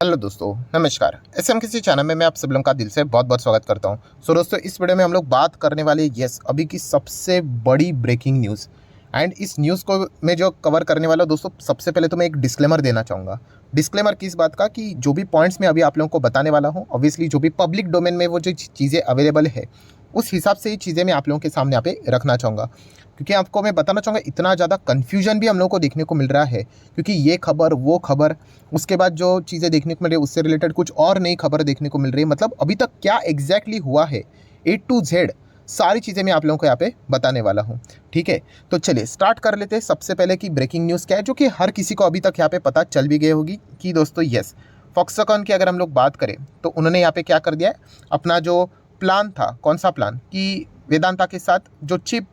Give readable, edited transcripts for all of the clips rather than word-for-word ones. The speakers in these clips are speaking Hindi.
हेलो दोस्तों, नमस्कार। SMKC चैनल में मैं आप सब लोगों का दिल से बहुत बहुत स्वागत करता हूं। सो दोस्तों, इस वीडियो में हम लोग बात करने वाले अभी की सबसे बड़ी ब्रेकिंग न्यूज़। एंड इस न्यूज़ को मैं जो कवर करने वाला हूं दोस्तों, सबसे पहले तो मैं एक डिस्क्लेमर देना चाहूँगा। डिस्क्लेमर किस बात का, कि जो भी पॉइंट्स मैं अभी आप लोगों को बताने वाला हूँ, ऑब्वियसली जो भी पब्लिक डोमेन में वो जो चीज़ें अवेलेबल है, उस हिसाब से ही चीज़ें मैं आप लोगों के सामने यहाँ पे रखना चाहूँगा। क्योंकि आपको मैं बताना चाहूँगा, इतना ज़्यादा कन्फ्यूजन भी हम लोगों को देखने को मिल रहा है, क्योंकि ये खबर वो खबर, उसके बाद जो चीज़ें देखने को मिल रही है उससे रिलेटेड कुछ और नई खबर देखने को मिल रही है। मतलब अभी तक क्या एग्जैक्टली हुआ है, A to Z सारी चीज़ें मैं आप लोगों को यहाँ पे बताने वाला हूँ। ठीक है, तो चलिए स्टार्ट कर लेते हैं। सबसे पहले कि ब्रेकिंग न्यूज़ क्या है, जो कि हर किसी को अभी तक यहाँ पे पता चल भी गई होगी कि दोस्तों फॉक्सकॉन की अगर हम लोग बात करें तो उन्होंने यहाँ पे क्या कर दिया है, अपना जो प्लान था, कौन सा प्लान, कि वेदांता के साथ जो चिप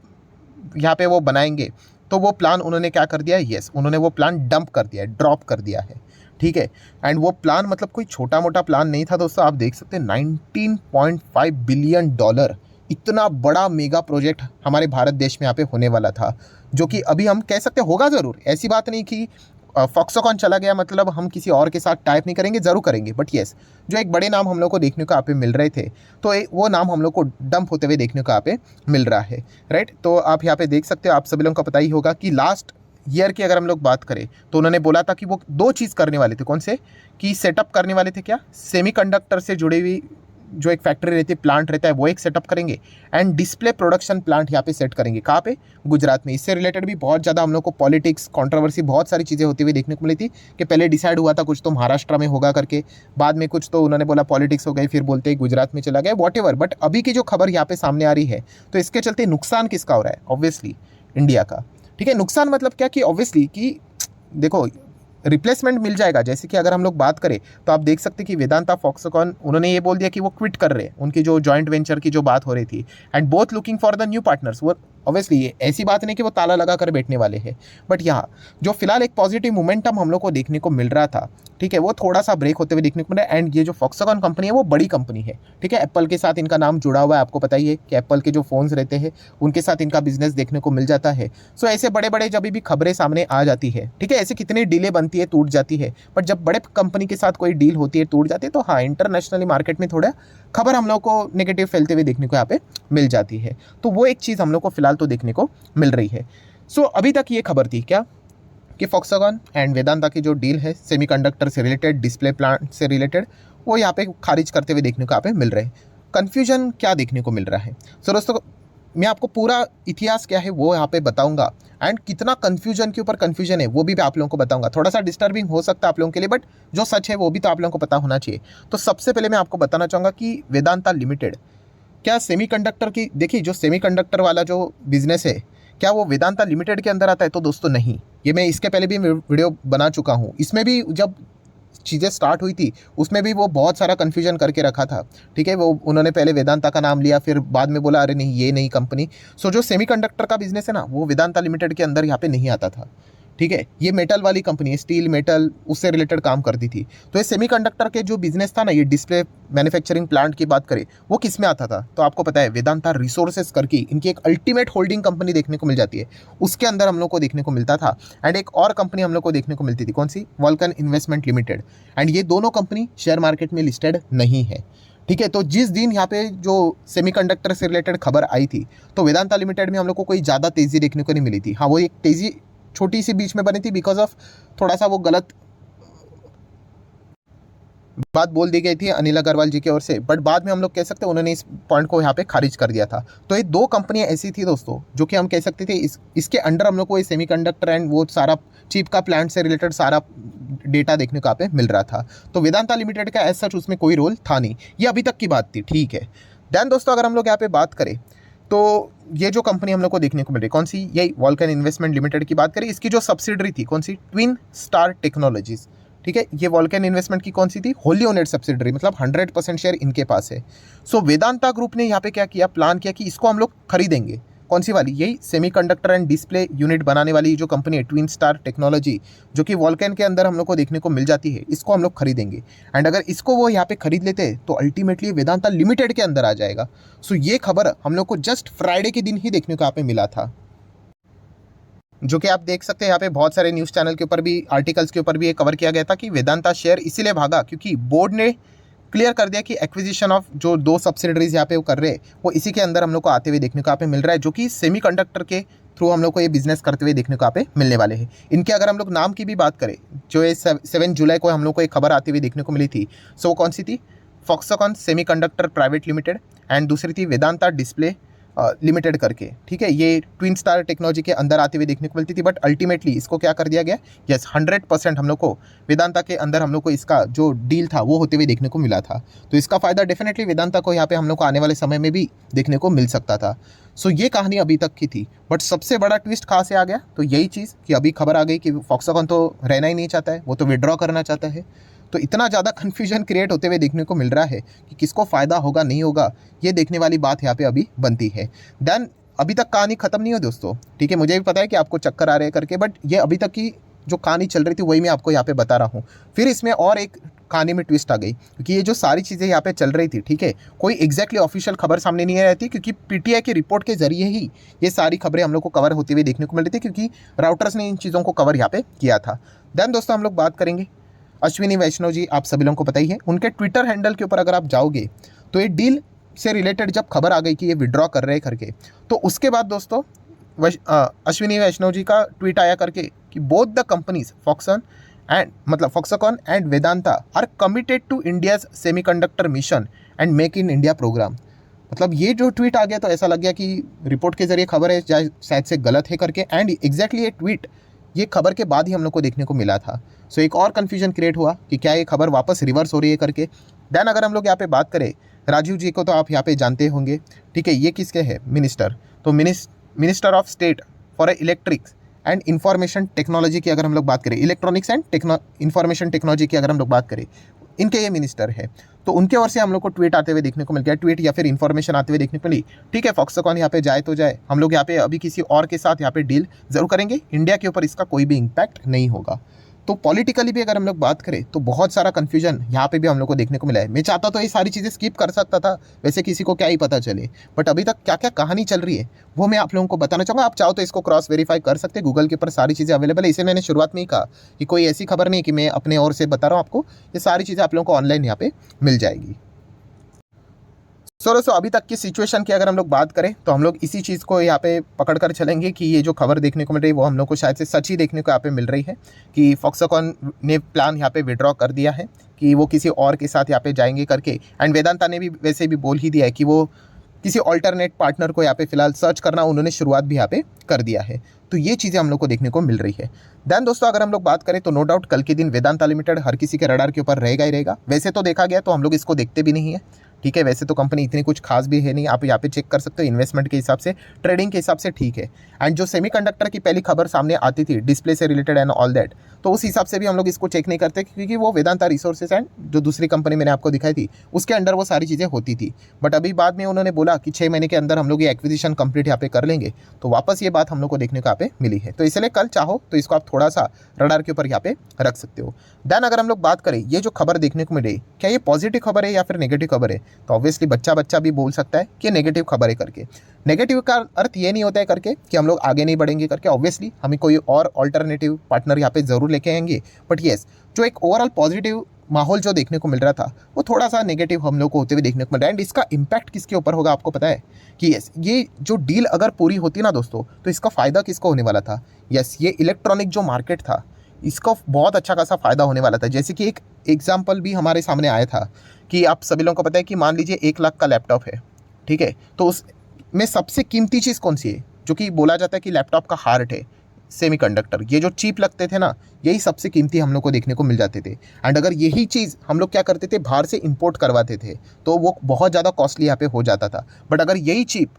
यहाँ पे वो बनाएंगे, तो वो प्लान उन्होंने क्या कर दिया है, उन्होंने वो प्लान डंप कर दिया है, ड्रॉप कर दिया है। ठीक है, एंड वो प्लान मतलब कोई छोटा मोटा प्लान नहीं था दोस्तों। आप देख सकते हैं 19.5 बिलियन डॉलर, इतना बड़ा मेगा प्रोजेक्ट हमारे भारत देश में यहाँ पे होने वाला था, जो कि अभी हम कह सकते होगा ज़रूर। ऐसी बात नहीं कि फॉक्सकॉन चला गया मतलब हम किसी और के साथ टाइप नहीं करेंगे, ज़रूर करेंगे। बट जो एक बड़े नाम हम लोग को देखने को यहाँ पे मिल रहे थे, तो वो नाम हम लोग को डंप होते हुए देखने को यहाँ पे मिल रहा है, राइट। तो आप यहाँ पे देख सकते हो, आप सभी लोगों को पता ही होगा कि लास्ट ईयर की अगर हम लोग बात करें तो उन्होंने बोला था कि वो दो चीज़ करने वाले थे। कौन से, कि सेटअप करने वाले थे, क्या, सेमीकंडक्टर से जुड़ी हुई जो एक फैक्ट्री रहती है, प्लांट रहता है, वो एक सेटअप करेंगे। एंड डिस्प्ले प्रोडक्शन प्लांट यहाँ पे सेट करेंगे। कहाँ पे, गुजरात में। इससे रिलेटेड भी बहुत ज़्यादा हम लोग को पॉलिटिक्स, कंट्रोवर्सी, बहुत सारी चीज़ें होती हुई देखने को मिली थी, कि पहले डिसाइड हुआ था कुछ तो महाराष्ट्र में होगा करके, बाद में कुछ तो उन्होंने बोला पॉलिटिक्स हो गई, फिर बोलते ही गुजरात में चला गया, वॉट। बट अभी की जो खबर यहाँ पे सामने आ रही है, तो इसके चलते नुकसान किसका हो रहा है, ऑब्वियसली इंडिया का। ठीक है, नुकसान मतलब क्या, कि ऑब्वियसली कि देखो, रिप्लेसमेंट मिल जाएगा। जैसे कि अगर हम लोग बात करें तो आप देख सकते हैं कि वेदांता फॉक्सकॉन उन्होंने ये बोल दिया कि वो क्विट कर रहे हैं, उनकी जो जॉइंट वेंचर की जो बात हो रही थी, and both looking for the new partners. वो ऑब्वियसली ये ऐसी बात नहीं कि वो ताला लगा कर बैठने वाले हैं, बट यहाँ जो फिलहाल एक पॉजिटिव मोमेंटम हम लोग को देखने को मिल रहा था, ठीक है, वो थोड़ा सा ब्रेक होते हुए देखने को मिल रहा है। एंड ये जो फॉक्सकॉन कंपनी है वो बड़ी कंपनी है, ठीक है, एप्पल के साथ इनका नाम जुड़ा हुआ है। आपको पता ही है कि एप्पल के जो फ़ोन्स रहते हैं उनके साथ इनका बिजनेस देखने को मिल जाता है। सो ऐसे बड़े बड़े जब भी खबरें सामने आ जाती है, ठीक है, ऐसे कितनी डीले बनती है, टूट जाती है, बट जब बड़े कंपनी के साथ कोई डील होती है, टूट जाती है, तो हाँ, इंटरनेशनली मार्केट में थोड़ा खबर हम लोग को नेगेटिव फैलते हुए देखने को यहाँ पे मिल जाती है। तो वो एक चीज़ हम लोग को फिलहाल तो देखने को मिल रही है। सो अभी तक ये खबर थी क्या, कि फॉक्सकॉन एंड वेदांता की जो डील है सेमीकंडक्टर से रिलेटेड, डिस्प्ले प्लांट से रिलेटेड, वो यहाँ पे खारिज करते हुए देखने को यहाँ पे मिल रहे हैं। कन्फ्यूजन क्या देखने को मिल रहा है, सो दोस्तों मैं आपको पूरा इतिहास क्या है वो यहाँ पे बताऊंगा, एंड कितना कन्फ्यूजन के ऊपर कन्फ्यूजन है वो भी मैं आप लोगों को बताऊंगा। थोड़ा सा डिस्टर्बिंग हो सकता है आप लोगों के लिए, बट जो सच है वो भी तो आप लोगों को पता होना चाहिए। तो सबसे पहले मैं आपको बताना चाहूँगा कि वेदांता लिमिटेड क्या सेमीकंडक्टर की, देखिए जो सेमीकंडक्टर वाला जो बिजनेस है, क्या वो वेदांता लिमिटेड के अंदर आता है, तो दोस्तों नहीं। ये मैं इसके पहले भी वीडियो बना चुका हूँ, इसमें भी जब चीज़ें स्टार्ट हुई थी उसमें भी वो बहुत सारा कन्फ्यूजन करके रखा था। ठीक है, वो उन्होंने पहले वेदांता का नाम लिया, फिर बाद में बोला अरे नहीं ये नई कंपनी। सो जो सेमीकंडक्टर का बिजनेस है ना, वो वेदांता लिमिटेड के अंदर यहाँ पे नहीं आता था। ठीक है, ये मेटल वाली कंपनी है, स्टील मेटल उससे रिलेटेड काम करती थी। तो ये सेमीकंडक्टर के जो बिजनेस था ना, ये डिस्प्ले मैन्युफैक्चरिंग प्लांट की बात करें, वो किस में आता था, तो आपको पता है वेदांता रिसोर्सेज करके इनकी एक अल्टीमेट होल्डिंग कंपनी देखने को मिल जाती है, उसके अंदर हम लोग को देखने को मिलता था। एंड एक और कंपनी हम लोग को देखने को मिलती थी, कौन सी, वॉल्कन इन्वेस्टमेंट लिमिटेड। एंड ये दोनों कंपनी शेयर मार्केट में लिस्टेड नहीं है। ठीक है, तो जिस दिन यहाँ पे जो सेमीकंडक्टर से रिलेटेड खबर आई थी, तो वेदांता लिमिटेड में हम लोग को कोई ज़्यादा तेज़ी देखने को नहीं मिली थी। हाँ, वो एक तेज़ी छोटी सी बीच में बनी थी, बिकॉज ऑफ थोड़ा सा वो गलत बात बोल दी गई थी अनिल अग्रवाल जी की ओर से, बट बाद में हम लोग कह सकते हैं उन्होंने इस पॉइंट को यहाँ पे खारिज कर दिया था। तो ये दो कंपनियां ऐसी थी दोस्तों, जो कि हम कह सकते थे इसके अंडर हम लोग को ये सेमीकंडक्टर एंड वो सारा चिप का प्लांट से रिलेटेड सारा डेटा देखने को यहाँ पे मिल रहा था। तो वेदांता लिमिटेड का एज सच उसमें कोई रोल था नहीं, ये अभी तक की बात थी। ठीक है, देन दोस्तों अगर हम लोग यहाँ पे बात करें तो ये जो कंपनी हम लोग को देखने को मिल रही, कौन सी, यही वॉल्कन इन्वेस्टमेंट लिमिटेड की बात करें, इसकी जो सब्सिडरी थी, कौन सी, ट्विन स्टार टेक्नोलॉजीज। ठीक है, ये वॉल्कन इन्वेस्टमेंट की कौन सी थी, होली ओनेड सब्सिडरी, मतलब 100% शेयर इनके पास है। सो वेदांता ग्रुप ने यहाँ पे क्या किया, प्लान किया कि इसको हम लोग खरीदेंगे। कौन सी वाली, यही सेमीकंडक्टर एंड डिस्प्ले यूनिट बनाने वाली जो कंपनी है ट्विन स्टार टेक्नोलॉजी, जो कि वॉल्कन के अंदर हम लोग को देखने को मिल जाती है, इसको हम लोग खरीदेंगे। एंड अगर इसको वो यहाँ पे खरीद लेते हैं तो अल्टीमेटली वेदांता लिमिटेड के अंदर आ जाएगा। सो ये खबर हम लोग को जस्ट फ्राइडे के दिन ही देखने को यहाँ पे मिला था। जो कि आप देख सकते हैं यहाँ पे बहुत सारे न्यूज़ चैनल के ऊपर भी, आर्टिकल्स के ऊपर भी ये कवर किया गया था कि वेदांता शेयर इसीलिए भागा क्योंकि बोर्ड ने क्लियर कर दिया कि एक्विजिशन ऑफ जो 2 सब्सिडरीज यहाँ पे वो कर रहे हैं वो इसी के अंदर हम लोग को आते हुए देखने को यहाँ पे मिल रहा है, जो कि सेमीकंडक्टर के थ्रू हम लोग को ये बिजनेस करते हुए देखने को यहाँ पे मिलने वाले हैं। इनके अगर हम लोग नाम की भी बात करें, जो ये 7 जुलाई को हम लोग को एक खबर आती हुई देखने को मिली थी, सो वो कौन सी थी, Foxconn semiconductor private limited and दूसरी थी वेदांता डिस्प्ले लिमिटेड करके। ठीक है, ये ट्विन स्टार टेक्नोलॉजी के अंदर आते हुए देखने को मिलती थी, बट अल्टीमेटली इसको क्या कर दिया गया, यस 100% हम लोग को वेदांता के अंदर हम लोग को इसका जो डील था वो होते हुए देखने को मिला था। तो इसका फ़ायदा डेफिनेटली वेदांता को यहाँ पे हम लोग को आने वाले समय में भी देखने को मिल सकता था। सो ये कहानी अभी तक की थी, बट सबसे बड़ा ट्विस्ट कहाँ से आ गया, तो यही चीज़ कि अभी खबर आ गई कि फॉक्सकॉन तो रहना ही नहीं चाहता है, वो तो विड्रॉ करना चाहता है। तो इतना ज़्यादा कन्फ्यूजन क्रिएट होते हुए देखने को मिल रहा है कि किसको फ़ायदा होगा नहीं होगा, ये देखने वाली बात यहाँ पे अभी बनती है। देन अभी तक कहानी ख़त्म नहीं हो दोस्तों, ठीक है, मुझे भी पता है कि आपको चक्कर आ रहे हैं करके, बट ये अभी तक की जो कहानी चल रही थी वही मैं आपको यहाँ पे बता रहा हूँ। फिर इसमें और एक कहानी में ट्विस्ट आ गई, क्योंकि ये जो सारी चीज़ें यहाँ पे चल रही थी, ठीक है, कोई एग्जैक्टली ऑफिशियल खबर सामने नहीं आ रही थी, क्योंकि पीटीआई की रिपोर्ट के जरिए ही ये सारी खबरें हम लोग को कवर होती हुई देखने को मिल रही थी, क्योंकि राउटर्स ने इन चीज़ों को कवर यहाँ पे किया था। देन दोस्तों हम लोग बात करेंगे अश्विनी वैष्णव जी, आप सभी लोगों को पता ही है, उनके ट्विटर हैंडल के ऊपर अगर आप जाओगे तो ये डील से रिलेटेड जब खबर आ गई कि ये विड्रॉ कर रहे हैं करके, तो उसके बाद दोस्तों अश्विनी वैष्णव जी का ट्वीट आया करके कि both the companies Foxconn and Vedanta are committed to India's semiconductor mission and make in India program. मतलब ये जो ट्वीट आ गया तो ऐसा लग गया कि रिपोर्ट के जरिए खबर है शायद से गलत है करके, एंड एग्जैक्टली ये ट्वीट ये खबर के बाद ही हम लोग को देखने को मिला था। सो एक और कन्फ्यूजन क्रिएट हुआ कि क्या ये खबर वापस रिवर्स हो रही है करके। देन अगर हम लोग यहाँ पे बात करें, राजीव जी को तो आप यहाँ पे जानते होंगे, ठीक है, ये किसके हैं, मिनिस्टर, तो minister of state for electrics and information technology की अगर हम लोग बात करें, इलेक्ट्रॉनिक्स एंड इंफॉर्मेशन टेक्नोलॉजी की अगर हम लोग बात करें, इनके ये मिनिस्टर है। तो उनके ओर से हम लोग को ट्वीट आते हुए देखने को मिल गया, ट्वीट या फिर इन्फॉर्मेशन आते हुए देखने को मिली, ठीक है, फॉक्सकॉन यहाँ पे जाए तो जाए, हम लोग यहाँ पे अभी किसी और के साथ यहाँ पे डील जरूर करेंगे, इंडिया के ऊपर इसका कोई भी इम्पैक्ट नहीं होगा। तो पॉलिटिकली भी अगर हम लोग बात करें तो बहुत सारा कन्फ्यूजन यहाँ पे भी हम लोग को देखने को मिला है। मैं चाहता तो ये सारी चीज़ें स्किप कर सकता था, वैसे किसी को क्या ही पता चले, बट अभी तक क्या क्या कहानी चल रही है वो मैं आप लोगों को बताना चाहूँगा। आप चाहो तो इसको क्रॉस वेरीफाई कर सकते हैं, गूगल के ऊपर सारी चीज़ें अवेलेबल है। इसे मैंने शुरुआत में ही कहा कि कोई ऐसी खबर नहीं कि मैं अपने ओर से बता रहा हूँ आपको, ये सारी चीज़ें आप लोगों को ऑनलाइन यहाँ पे मिल जाएगी। सो दोस्तों अभी तक की सिचुएशन की अगर हम लोग बात करें तो हम लोग इसी चीज़ को यहाँ पे पकड़ कर चलेंगे कि ये जो खबर देखने को मिल रही है वो हम लोग को शायद से सच ही देखने को यहाँ पे मिल रही है कि फॉक्सकॉन ने प्लान यहाँ पे विड्रॉ कर दिया है कि वो किसी और के साथ यहाँ पे जाएंगे करके। एंड वेदांता ने भी वैसे भी बोल ही दिया है कि वो किसी ऑल्टरनेट पार्टनर को यहाँ पे फिलहाल सर्च करना उन्होंने शुरुआत भी यहाँ पे कर दिया है। तो ये चीज़ें हम लोग को देखने को मिल रही है। देन दोस्तों अगर हम लोग बात करें तो नो डाउट कल के दिन वेदांता लिमिटेड हर किसी के रडार के ऊपर रहेगा ही रहेगा। वैसे तो देखा गया तो हम लोग इसको देखते भी नहीं है, ठीक है, वैसे तो कंपनी इतनी कुछ खास भी है नहीं, आप यहाँ पे चेक कर सकते हो, इन्वेस्टमेंट के हिसाब से, ट्रेडिंग के हिसाब से ठीक है। एंड जो सेमीकंडक्टर की पहली खबर सामने आती थी डिस्प्ले से रिलेटेड एंड ऑल दैट, तो उस हिसाब से भी हम लोग इसको चेक नहीं करते क्योंकि वो वेदांता रिसोर्सेज एंड जो दूसरी कंपनी मैंने आपको दिखाई थी उसके अंडर वो सारी चीज़ें होती थी। बट अभी बाद में उन्होंने बोला कि 6 महीने के अंदर हम लोग ये एक्विजिशन कंप्लीट यहाँ पे कर लेंगे, तो वापस ये बात हम लोग को देखने को यहाँ पे मिली है। तो इसलिए कल चाहो तो इसको आप थोड़ा सा रडार के ऊपर यहाँ पे रख सकते हो। देन अगर हम लोग बात करें ये जो खबर देखने को मिली, क्या ये पॉजिटिव खबर है या फिर नेगेटिव खबर है, तो ऑब्वियसली बच्चा भी बोल सकता है कि नेगेटिव खबर है करके। नेगेटिव का अर्थ ये नहीं होता है करके कि हम लोग आगे नहीं बढ़ेंगे करके, ऑब्वियसली हमें कोई और ऑल्टरनेटिव पार्टनर यहाँ पे जरूर लेके आएंगे। बट येस जो एक ओवरऑल पॉजिटिव माहौल जो देखने को मिल रहा था वो थोड़ा सा नेगेटिव हम लोग को होते हुए देखने को मिल रहा है। एंड इसका इम्पैक्ट किसके ऊपर होगा आपको पता है कि यस ये जो डील अगर पूरी होती ना दोस्तों तो इसका फ़ायदा किसको होने वाला था, यस ये इलेक्ट्रॉनिक जो मार्केट था इसका बहुत अच्छा खासा फ़ायदा होने वाला था। जैसे कि एक एग्जाम्पल भी हमारे सामने आया था कि आप सभी लोगों को पता है कि मान लीजिए 1 लाख का लैपटॉप है, ठीक है, तो उसमें सबसे कीमती चीज़ कौन सी है, जो कि बोला जाता है कि लैपटॉप का हार्ट है, सेमीकंडक्टर। ये जो चीप लगते थे ना यही सबसे कीमती हम लोग को देखने को मिल जाते थे। एंड अगर यही चीज़ हम लोग क्या करते थे बाहर से इंपोर्ट करवाते थे तो वो बहुत ज़्यादा कॉस्टली यहाँ पे हो जाता था। बट अगर यही चीप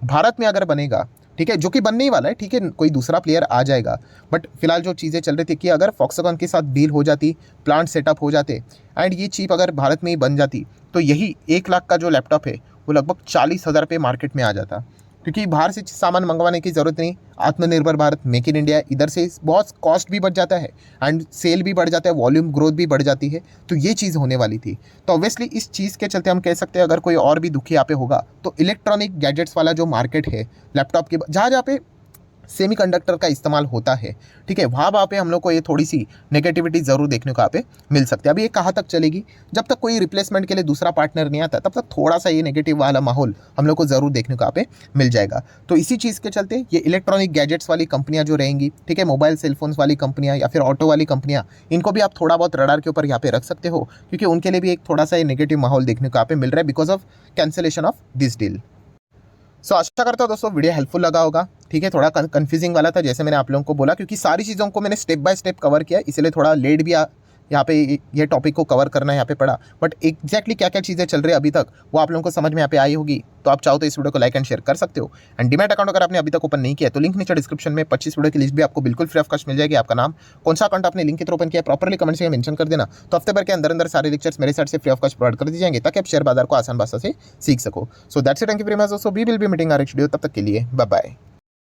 भारत में अगर बनेगा, ठीक है, जो कि बनने ही वाला है, ठीक है, कोई दूसरा प्लेयर आ जाएगा, बट फिलहाल जो चीज़ें चल रही थी कि अगर फॉक्सकॉन के साथ डील हो जाती, प्लांट सेटअप हो जाते एंड ये चीप अगर भारत में ही बन जाती तो यही 1 लाख का जो लैपटॉप है वो लगभग 40,000 रुपये मार्केट में आ जाता, क्योंकि बाहर से सामान मंगवाने की ज़रूरत नहीं। आत्मनिर्भर भारत, मेक इन इंडिया, इधर से बहुत कॉस्ट भी बढ़ जाता है एंड सेल भी बढ़ जाता है, वॉल्यूम ग्रोथ भी बढ़ जाती है। तो ये चीज़ होने वाली थी। तो ऑब्वियसली इस चीज़ के चलते हम कह सकते हैं अगर कोई और भी दुखी यहाँ पे होगा तो इलेक्ट्रॉनिक गैजेट्स वाला जो मार्केट है लैपटॉप के जहाँ पे सेमीकंडक्टर का इस्तेमाल होता है, ठीक है, वहाँ पे हम लोग को ये थोड़ी सी नेगेटिविटी ज़रूर देखने को यहाँ पे मिल सकती है। अभी ये कहाँ तक चलेगी, जब तक कोई रिप्लेसमेंट के लिए दूसरा पार्टनर नहीं आता तब तक थोड़ा सा ये नेगेटिव वाला माहौल हम लोग को ज़रूर देखने को यहाँ पे मिल जाएगा। तो इसी चीज़ के चलते ये इलेक्ट्रॉनिक गैजेट्स वाली कंपनियाँ जो रहेंगी, ठीक है, मोबाइल सेलफोन्स वाली कंपनियाँ या फिर ऑटो वाली कंपनियाँ, इनको भी आप थोड़ा बहुत रडार के ऊपर यहाँ पे रख सकते हो, क्योंकि उनके लिए भी एक थोड़ा सा ये नेगेटिव माहौल देखने को यहाँ पे मिल रहा है because of cancellation of this deal. So आशा करता हूँ दोस्तों वीडियो हेल्पफुल लगा होगा, ठीक है, थोड़ा कंफ्यूजिंग वाला था जैसे मैंने आप लोगों को बोला, क्योंकि सारी चीज़ों को मैंने स्टेप बाय स्टेप कवर किया, इसलिए थोड़ा लेट भी यहाँ पे ये टॉपिक को कवर करना यहाँ पे पड़ा। बट एग्जैक्टली क्या क्या चीज़ें चल रही है अभी तक वो आप लोगों को समझ में यहाँ पे आई होगी। तो आप चाहो तो इस वीडियो को लाइक एंड शेयर कर सकते हो। एंड डीमैट अकाउंट अगर आपने अभी तक ओपन नहीं किया तो लिंक नीचे डिस्क्रिप्शन में 25 वीडियो की लिस्ट भी आपको बिल्कुल फ्री ऑफ कॉस्ट मिल जाएगी। आपका नाम, कौन सा अकाउंट आपने लिंक के थ्रू ओपन किया, प्रॉपरली कमेंट से मेंशन कर देना। तो हफ्ते भर के अंदर सारे लेक्चर्स मेरे साइड से फ्री ऑफ कॉस्ट प्रोवाइड कर दिए जाएंगे ताकि आप शेयर बाजार को आसान भाषा से सीख सको। So that's it, thank you very much. So we will be meeting our next video, तब तक के लिए बाय बाय।